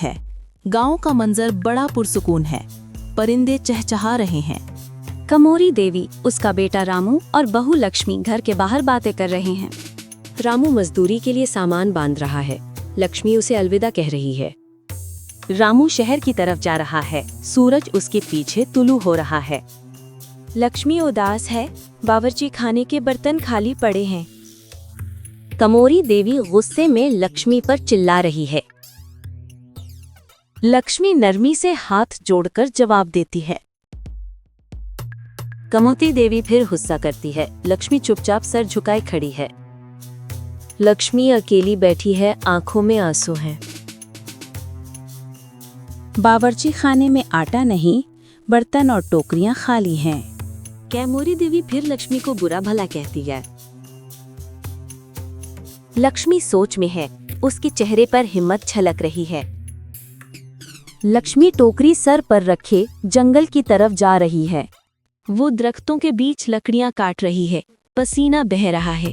है। गांव का मंजर बड़ा पुरसुकून है। परिंदे चहचहा रहे हैं। कमोरी देवी, उसका बेटा रामू और बहू लक्ष्मी घर के बाहर बातें कर रहे हैं। रामू मजदूरी के लिए सामान बांध रहा है। लक्ष्मी उसे अलविदा कह रही है। रामू शहर की तरफ जा रहा है। सूरज उसके पीछे तुलू हो रहा है। लक्ष्मी उदास है। बावर्ची खाने के बर्तन खाली पड़े हैं। कमोरी देवी गुस्से में लक्ष्मी पर चिल्ला रही है। लक्ष्मी नरमी से हाथ जोड़कर जवाब देती है। कमोती देवी फिर गुस्सा करती है। लक्ष्मी चुपचाप सर झुकाए खड़ी है। लक्ष्मी अकेली बैठी है, आंखों में आंसू हैं। बावर्ची खाने में आटा नहीं, बर्तन और टोकरियां खाली हैं। कैमोरी देवी फिर लक्ष्मी को बुरा भला कहती है। लक्ष्मी सोच में है। उसके चेहरे पर हिम्मत छलक रही है। लक्ष्मी टोकरी सर पर रखे जंगल की तरफ जा रही है। वो दरख्तों के बीच लकड़ियां काट रही है। पसीना बह रहा है।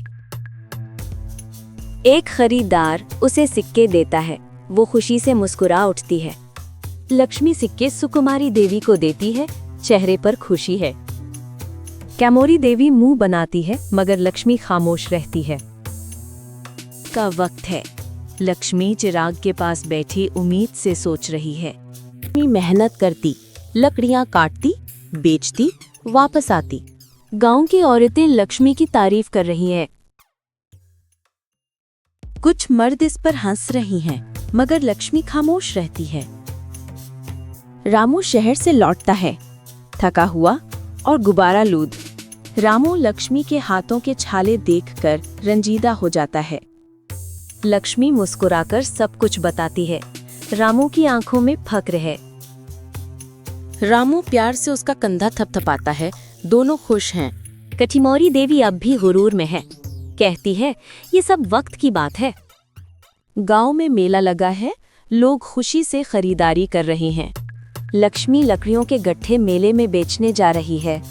एक खरीदार उसे सिक्के देता है। वो खुशी से मुस्कुरा उठती है। लक्ष्मी सिक्के सुकुमारी देवी को देती है। चेहरे पर खुशी है। कैमोरी देवी मुंह बनाती है, मगर लक्ष्मी खामोश रहती है। का वक्त है। लक्ष्मी चिराग के पास बैठी उम्मीद से सोच रही है। मेहनत करती, लकड़ियां काटती, बेचती, वापस आती। गांव की औरतें लक्ष्मी की तारीफ कर रही हैं। कुछ मर्द इस पर हंस रही हैं, मगर लक्ष्मी खामोश रहती है। रामू शहर से लौटता है, थका हुआ और गुब्बारालूद। रामू लक्ष्मी के हाथों के छाले देखकर रंजीदा हो जाता है। लक्ष्मी मुस्कुराकर सब कुछ बताती है। रामू की आंखों में फक्र है। रामू प्यार से उसका कंधा थपथपाता है। दोनों खुश हैं। कठिमोरी देवी अब भी गुरूर में है। कहती है, ये सब वक्त की बात है। गांव में मेला लगा है। लोग खुशी से खरीदारी कर रहे हैं। लक्ष्मी लकड़ियों के गट्ठे मेले में बेचने जा रही है।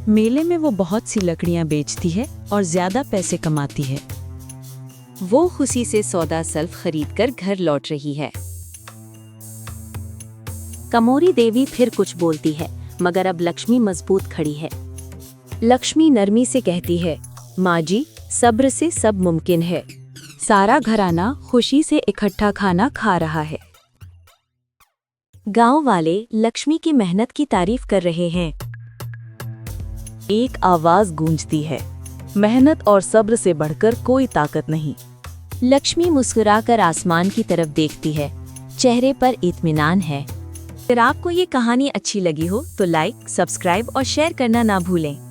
मेले में वो बहुत सी लकड़ियां बेचती है और ज्यादा पैसे कमाती है। वो खुशी से सौदा सल्फ खरीदकर घर लौट रही है। कमोरी देवी फिर कुछ बोलती है, मगर अब लक्ष्मी मजबूत खड़ी है। लक्ष्मी नरमी से कहती है, माँ जी, सब्र से सब मुमकिन है। सारा घराना खुशी से इकट्ठा खाना खा रहा है। गांव वाले लक्ष्मी की मेहनत की तारीफ कर रहे हैं। एक आवाज गूंजती है, मेहनत और सब्र से बढ़कर कोई ताकत नहीं। लक्ष्मी मुस्कुराकर आसमान की तरफ देखती है। चेहरे पर इत्मीनान है। अगर आपको ये कहानी अच्छी लगी हो तो लाइक, सब्सक्राइब और शेयर करना ना भूलें।